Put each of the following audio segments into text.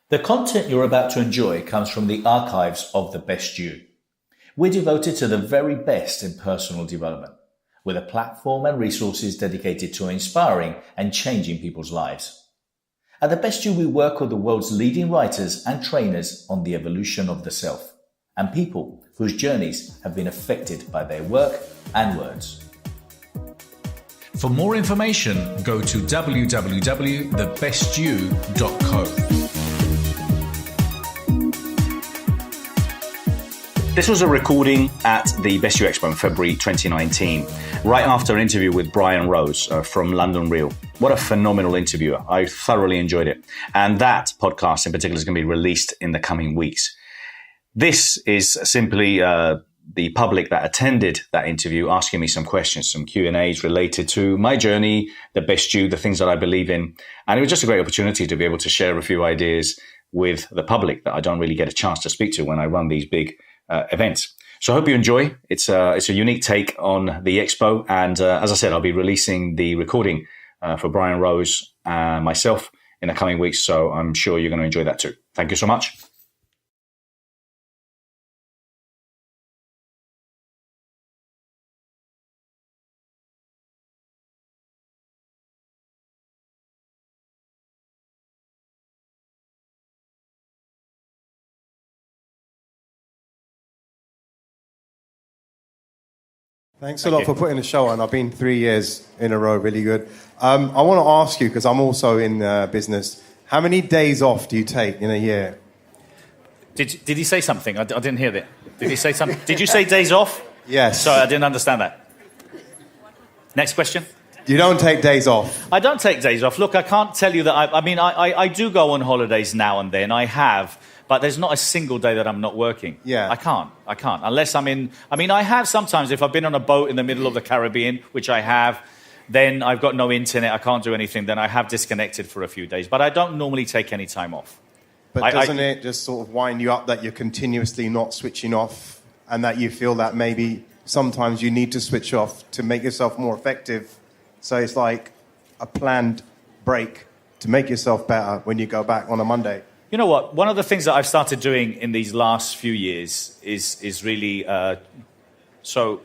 The content you're about to enjoy comes from the archives of The Best You. We're devoted to the very best in personal development, with a platform and resources dedicated to inspiring and changing people's lives. At The Best You, we work with the world's leading writers and trainers on the evolution of the self, and people whose journeys have been affected by their work and words. For more information, go to www.thebestyou.co. This was a recording at the Best You Expo in February 2019, right after an interview with Brian Rose from London Real. What a phenomenal interviewer. I thoroughly enjoyed it. And that podcast in particular is going to be released in the coming weeks. This is simply the public that attended that interview asking me some questions, some Q&As related to my journey, the best you, the things that I believe in. And it was just a great opportunity to be able to share a few ideas with the public that I don't really get a chance to speak to when I run these big events. So I hope you enjoy. It's a unique take on the expo. And as I said, I'll be releasing the recording for Brian Rose and myself in the coming weeks. So I'm sure you're going to enjoy that too. Thank you so much. Thanks a lot for putting the show on. I've been 3 years in a row, really good. I want to ask you, because I'm also in business, how many days off do you take in a year? Did he say something? I didn't hear that. Did he say something? Did you say days off? Yes. Sorry, I didn't understand that. Next question. You don't take days off? I don't take days off. Look, I can't tell you that. I do go on holidays now and then. I have. But there's not a single day that I'm not working. Yeah. I can't. Unless I'm in... I have sometimes, if I've been on a boat in the middle of the Caribbean, which I have, then I've got no internet, I can't do anything, then I have disconnected for a few days. But I don't normally take any time off. But doesn't it just sort of wind you up that you're continuously not switching off and that you feel that maybe sometimes you need to switch off to make yourself more effective? So it's like a planned break to make yourself better when you go back on a Monday. You know what? One of the things that I've started doing in these last few years is really... So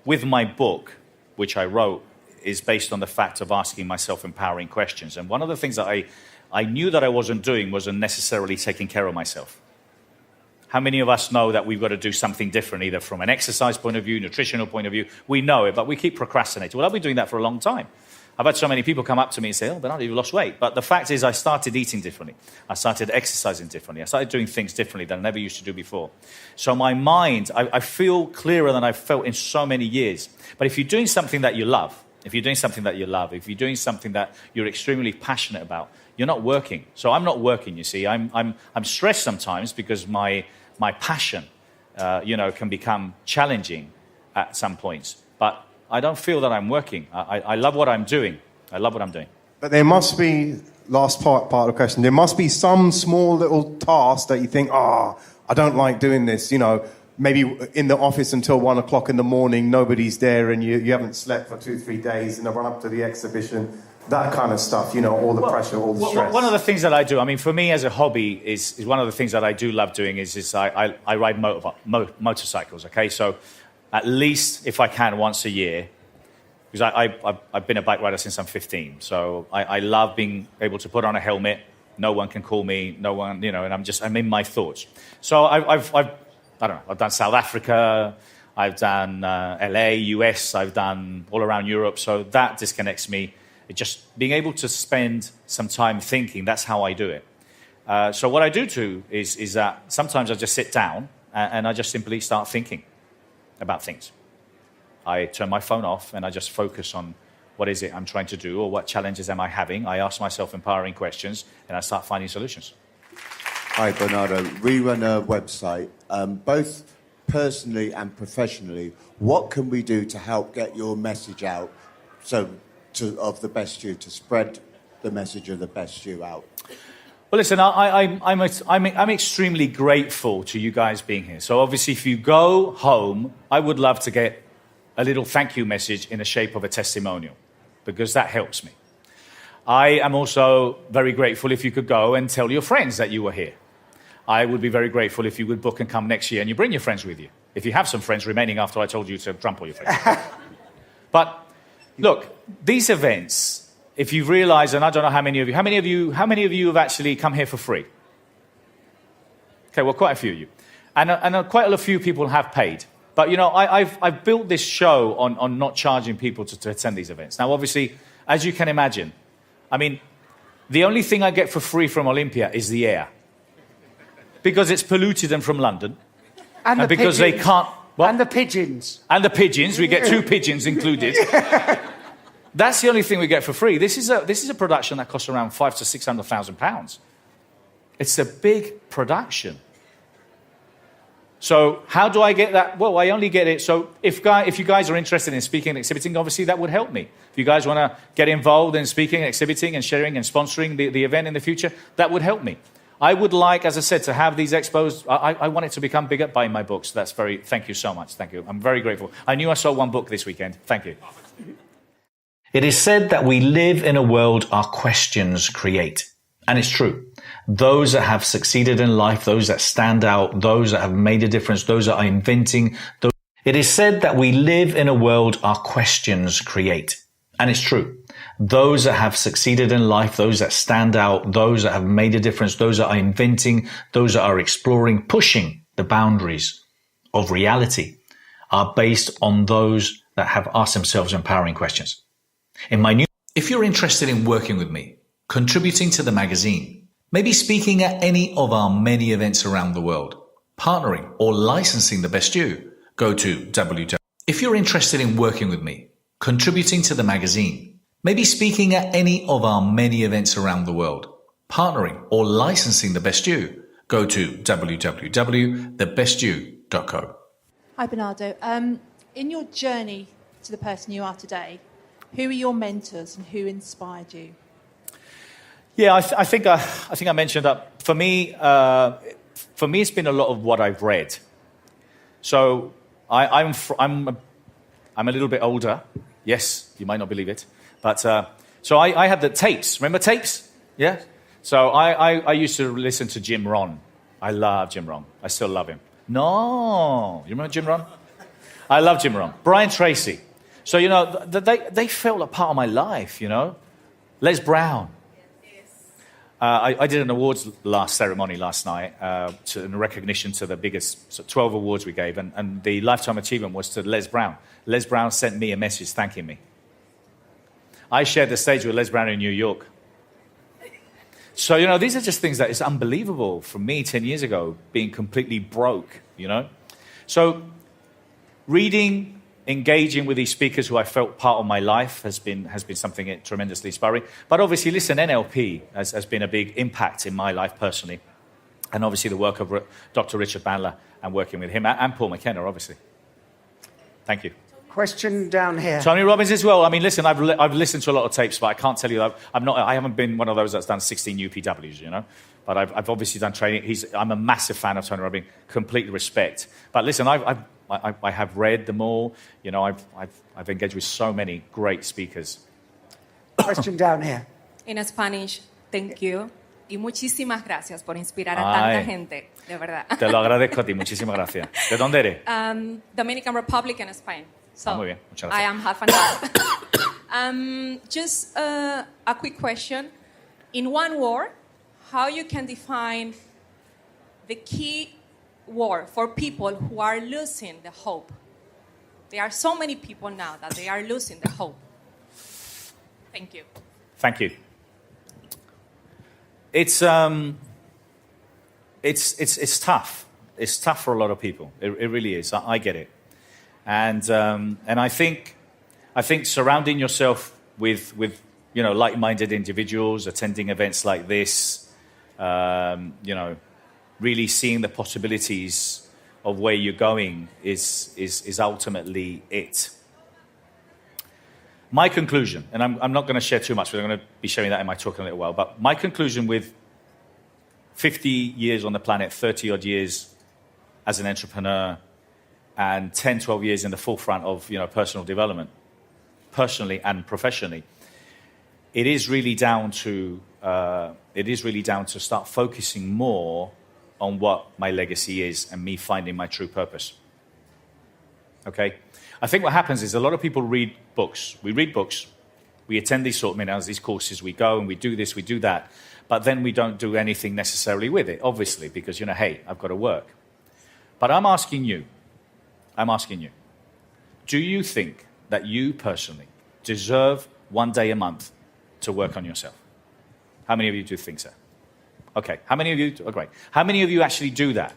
with my book, which I wrote, is based on the fact of asking myself empowering questions. And one of the things that I knew that I wasn't doing wasn't necessarily taking care of myself. How many of us know that we've got to do something different, either from an exercise point of view, nutritional point of view? We know it, but we keep procrastinating. Well, I've been doing that for a long time. I've had so many people come up to me and say, oh, Bernardo, you've lost weight. But the fact is I started eating differently. I started exercising differently. I started doing things differently that I never used to do before. So my mind, I feel clearer than I've felt in so many years. But if you're doing something that you love, if you're doing something that you're extremely passionate about, you're not working. So I'm not working, you see. I'm stressed sometimes because my passion, can become challenging at some points. But I don't feel that I'm working. I love what I'm doing. But there must be, last part of the question, there must be some small little task that you think, I don't like doing this. Maybe in the office until 1 o'clock in the morning, nobody's there and you haven't slept for 2-3 days and I run up to the exhibition, that kind of stuff, all the pressure, all the stress. One of the things that I do, for me as a hobby, is one of the things that I do love doing is I ride motorcycles, okay? So at least, if I can, once a year, because I've been a bike rider since I'm 15. So I love being able to put on a helmet. No one can call me. No one, and I'm in my thoughts. So I've done South Africa. I've done LA, US. I've done all around Europe. So that disconnects me. It just being able to spend some time thinking. That's how I do it. So what I do too is that sometimes I just sit down and I just simply start thinking about things. I turn my phone off and I just focus on what is it I'm trying to do or what challenges am I having. I ask myself empowering questions and I start finding solutions. Hi, Bernardo. We run a website, both personally and professionally. What can we do to help get your message out of the best you, to spread the message of the best you out? Well, listen, I'm extremely grateful to you guys being here. So obviously, if you go home, I would love to get a little thank you message in the shape of a testimonial, because that helps me. I am also very grateful if you could go and tell your friends that you were here. I would be very grateful if you would book and come next year and you bring your friends with you. If you have some friends remaining after I told you to dump all your friends. But look, these events, if you realize, and I don't know how many of you have actually come here for free? Okay, well, quite a few of you. And quite a few people have paid. But, you know, I've built this show on not charging people to attend these events. Now, obviously, as you can imagine, I mean, the only thing I get for free from Olympia is the air. Because it's polluted and from London. And because they can't... What? And the pigeons. And the pigeons. We get 2 pigeons included. That's the only thing we get for free. This is a production that costs around £500,000 to £600,000. It's a big production. So how do I get that? Well, I only get it. So if you guys are interested in speaking and exhibiting, obviously that would help me. If you guys want to get involved in speaking, exhibiting, and sharing and sponsoring the event in the future, that would help me. I would like, as I said, to have these expos. I want it to become bigger. Buying my books. Thank you so much. Thank you. I'm very grateful. I knew I sold 1 book this weekend. Thank you. It is said that we live in a world our questions create. And it's true. Those that have succeeded in life, those that stand out, those that have made a difference, those that are inventing. It is said that we live in a world our questions create. And it's true. Those that have succeeded in life, those that stand out, those that have made a difference, those that are inventing, those that are exploring, pushing the boundaries of reality are based on those that have asked themselves empowering questions. If you're interested in working with me, contributing to the magazine, maybe speaking at any of our many events around the world, partnering or licensing the best you, go to www. If you're interested in working with me, contributing to the magazine, maybe speaking at any of our many events around the world, partnering or licensing the best you, go to www.thebestyou.co. Hi, Bernardo. In your journey to the person you are today, who are your mentors and who inspired you? Yeah, I think I mentioned that. For me, it's been a lot of what I've read. So I'm a little bit older. Yes, you might not believe it, but so I had the tapes. Remember tapes? Yeah. So I used to listen to Jim Rohn. I love Jim Rohn. I still love him. No, you remember Jim Rohn? I love Jim Rohn. Brian Tracy. So you know they felt a part of my life. You know, Les Brown. I did an awards ceremony last night in recognition to the biggest 12 awards we gave, and the Lifetime Achievement was to Les Brown. Les Brown sent me a message thanking me. I shared the stage with Les Brown in New York. So, you know, these are just things that is unbelievable from me 10 years ago, being completely broke, you know. So reading, engaging with these speakers who I felt part of my life has been something tremendously inspiring. But obviously, listen, NLP has been a big impact in my life personally. And obviously the work of Dr. Richard Bandler and working with him, and Paul McKenna, obviously. Thank you. Question down here. Tony Robbins as well. I mean, listen, I've listened to a lot of tapes, but I can't tell you that I haven't been one of those that's done 16 UPWs, you know. But I've obviously done training. I'm a massive fan of Tony Robbins, complete respect. But listen, I have read them all. You know, I've engaged with so many great speakers. Question down here. In Spanish, thank you. Y muchísimas gracias por inspirar a tanta gente, de verdad. Te lo agradezco a ti, muchísimas gracias. ¿De dónde eres? Dominican Republic and Spain. So muy bien, muchas gracias. I am half and half. Just a quick question. In one word, how you can define the key word for people who are losing the hope? There are so many people now that they are losing the hope. Thank you. Thank you. It's tough. It's tough for a lot of people. It really is. I get it. And I think surrounding yourself with you know, like-minded individuals, attending events like this, you know, really seeing the possibilities of where you're going is ultimately it. My conclusion, and I'm not going to share too much, but I'm going to be sharing that in my talk in a little while, but my conclusion with 50 years on the planet, 30-odd years as an entrepreneur, and 10, 12 years in the forefront of, you know, personal development, personally and professionally, it is really down to start focusing more on what my legacy is and me finding my true purpose. Okay? I think what happens is a lot of people read books. We read books. We attend these sort of seminars, these courses. We go and we do this, we do that. But then we don't do anything necessarily with it, obviously, because, hey, I've got to work. But I'm asking you, do you think that you personally deserve 1 day a month to work on yourself? How many of you do think so? Okay. How many of you? Oh, great. How many of you actually do that?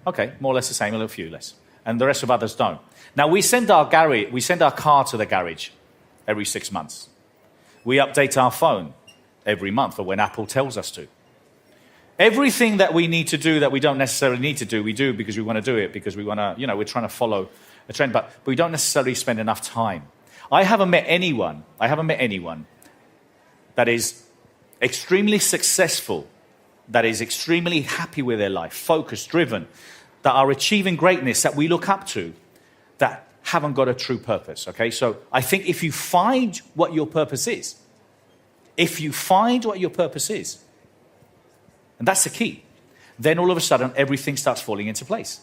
Okay, more or less the same, a little few less. And the rest of others don't. Now, we send our car to the garage every 6 months. We update our phone every month, or when Apple tells us to. Everything that we need to do that we don't necessarily need to do, we do because we want to do it, because we want to, we're trying to follow a trend, but we don't necessarily spend enough time. I haven't met anyone that is extremely successful, that is extremely happy with their life, focused, driven, that are achieving greatness that we look up to, that haven't got a true purpose, okay? So I think if you find what your purpose is, and that's the key, then all of a sudden everything starts falling into place.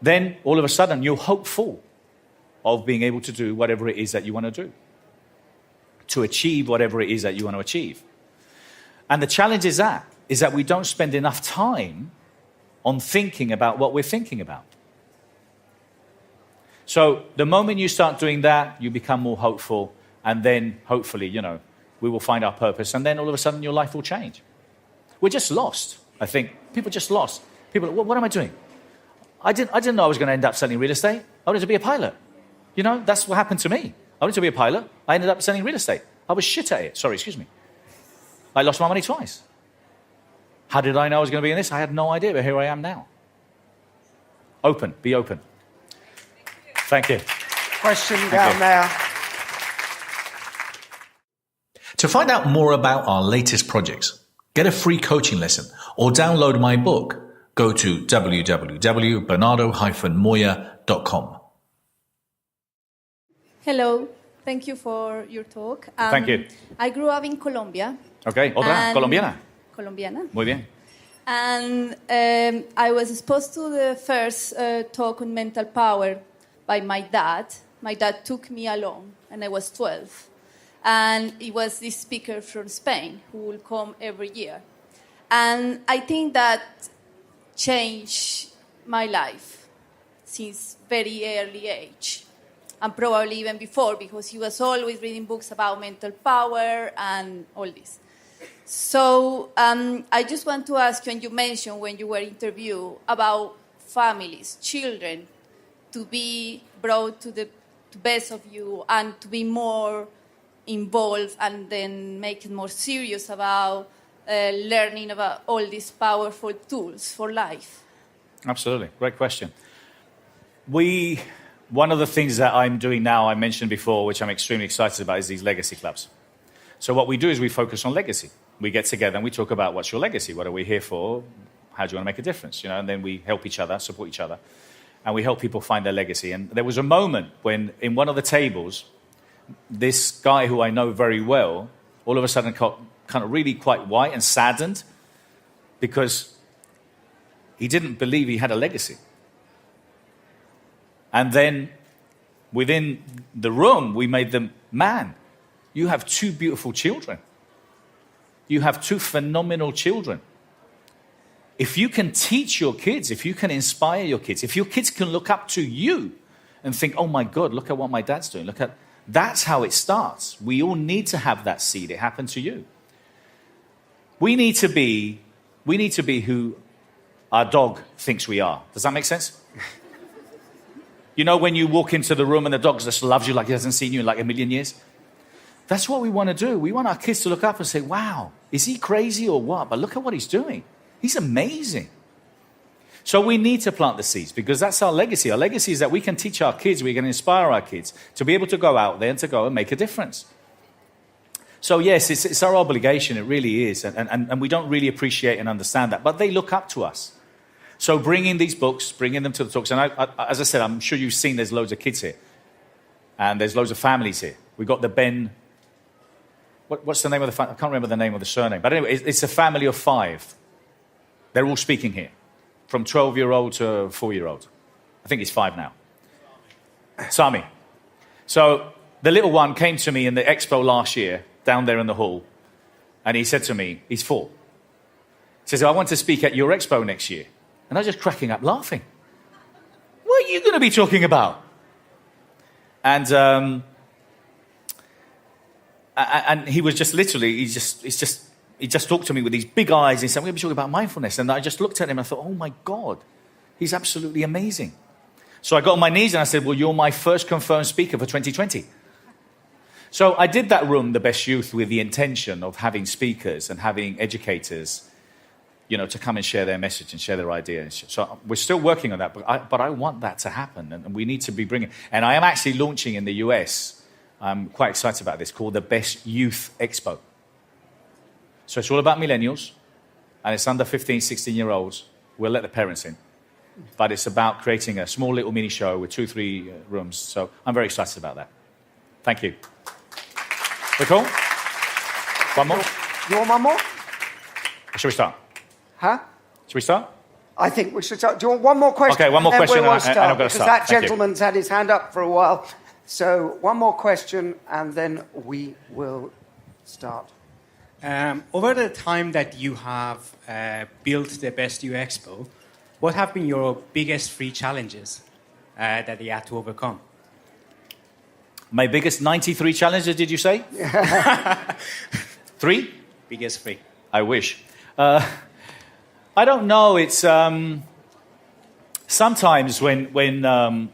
Then all of a sudden you're hopeful of being able to do whatever it is that you want to do, to achieve whatever it is that you want to achieve. And the challenge is that we don't spend enough time on thinking about what we're thinking about. So the moment you start doing that, you become more hopeful, and then hopefully, we will find our purpose, and then all of a sudden your life will change. We're just lost, I think. People just lost. People, what am I doing? I didn't know I was going to end up selling real estate. I wanted to be a pilot. That's what happened to me. I wanted to be a pilot. I ended up selling real estate. I was shit at it. Sorry, excuse me. I lost my money twice. How did I know I was going to be in this? I had no idea, but here I am now. Open. Be open. Thank you. Question down there. To find out more about our latest projects, get a free coaching lesson, or download my book, go to www.bernardo-moya.com. Hello, thank you for your talk. Thank you. I grew up in Colombia. Okay, otra, colombiana. Colombiana. Muy bien. And I was exposed to the first talk on mental power by my dad. My dad took me along, and I was 12. And it was this speaker from Spain who will come every year. And I think that changed my life since very early age. And probably even before, because he was always reading books about mental power and all this. So I just want to ask you, and you mentioned when you were interviewed about families, children, to be brought to the best of you and to be more involved and then make it more serious about learning about all these powerful tools for life. Absolutely. Great question. One of the things that I'm doing now, I mentioned before, which I'm extremely excited about, is these legacy clubs. So what we do is we focus on legacy. We get together and we talk about what's your legacy, what are we here for, how do you want to make a difference, and then we help each other, support each other, and we help people find their legacy. And there was a moment when in one of the tables, this guy who I know very well, all of a sudden got kind of really quite white and saddened because he didn't believe he had a legacy. And then within the room, we made them, man, you have 2 beautiful children. You have 2 phenomenal children. If you can teach your kids, if you can inspire your kids, if your kids can look up to you and think, oh my God, look at what my dad's doing. That's how it starts. We all need to have that seed. It happened to you. We need to be who our dog thinks we are. Does that make sense? When you walk into the room and the dog just loves you like he hasn't seen you in like a million years? That's what we want to do. We want our kids to look up and say, wow, is he crazy or what? But look at what he's doing. He's amazing. So we need to plant the seeds because that's our legacy. Our legacy is that we can teach our kids, we can inspire our kids to be able to go out there and to go and make a difference. So yes, it's our obligation, it really is. And we don't really appreciate and understand that, but they look up to us. So bringing these books, bringing them to the talks, and as I said, I'm sure you've seen there's loads of kids here. And there's loads of families here. We've got the Ben what's the name of the family? I can't remember the name of the surname. But anyway, it's a family of 5. They're all speaking here, from 12-year-old to 4-year-old. I think he's 5 now. Sami. So the little one came to me in the expo last year, down there in the hall, and he said to me, he's 4. He says, I want to speak at your expo next year. And I was just cracking up laughing. What are you going to be talking about? And he was just literally, he just talked to me with these big eyes. He said, we're going to be talking about mindfulness. And I just looked at him and I thought, oh my God, he's absolutely amazing. So I got on my knees and I said, well, you're my first confirmed speaker for 2020. So I did that room, The Best Youth, with the intention of having speakers and having educators, to come and share their message and share their ideas. So we're still working on that, but I want that to happen, and we need to be bringing. And I am actually launching in the US. I'm quite excited about this, called the Best Youth Expo. So it's all about millennials, and it's under 15, 16-year-olds. We'll let the parents in. But it's about creating a small little mini show with 2-3 rooms. So I'm very excited about that. Thank you. Nicole? One more? You want one more? Shall we start? Huh? Shall we start? I think we should start. Do you want one more question? Okay, one more question and and I'm going to start. That Thank gentleman's had his hand up for a while. So one more question and then we will start. Over the time that you have built the Best You Expo, what have been your biggest 3 challenges that you had to overcome? My biggest 93 challenges, did you say? 3? Biggest 3. I wish. I don't know. It's sometimes when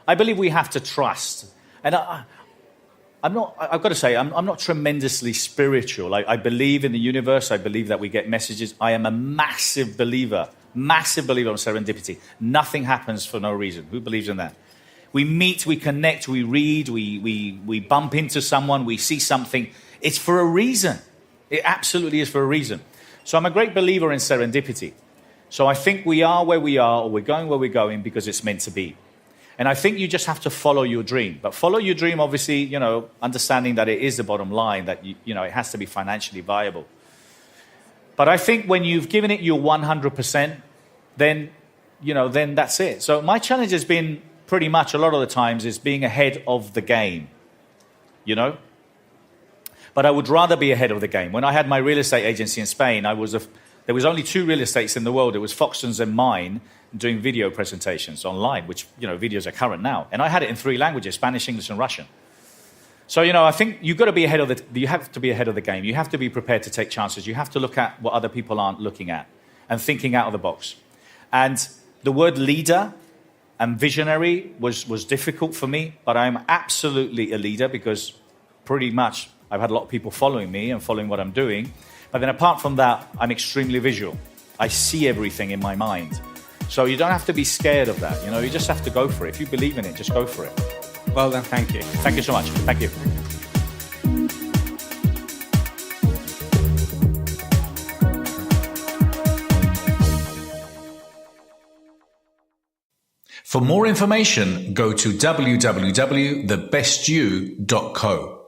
I believe we have to trust, and I'm not. I've got to say, I'm not tremendously spiritual. I believe in the universe. I believe that we get messages. I am a massive believer on serendipity. Nothing happens for no reason. Who believes in that? We meet, we connect, we read, we bump into someone, we see something. It's for a reason. It absolutely is for a reason. So I'm a great believer in serendipity. So I think we are where we are, or we're going where we're going because it's meant to be. And I think you just have to follow your dream. But follow your dream, obviously, understanding that it is the bottom line, that it has to be financially viable. But I think when you've given it your 100%, then that's it. So my challenge has been pretty much a lot of the times is being ahead of the game, But I would rather be ahead of the game. When I had my real estate agency in Spain, there was only 2 real estates in the world. It was Foxton's and mine, doing video presentations online, which, videos are current now. And I had it in 3 languages, Spanish, English, and Russian. So, I think you have to be ahead of the game. You have to be prepared to take chances. You have to look at what other people aren't looking at and thinking out of the box. And the word leader and visionary was difficult for me, but I'm absolutely a leader because pretty much I've had a lot of people following me and following what I'm doing. But then apart from that, I'm extremely visual. I see everything in my mind. So you don't have to be scared of that. You just have to go for it. If you believe in it, just go for it. Well done, thank you. Thank you so much. Thank you. For more information, go to www.thebestyou.co.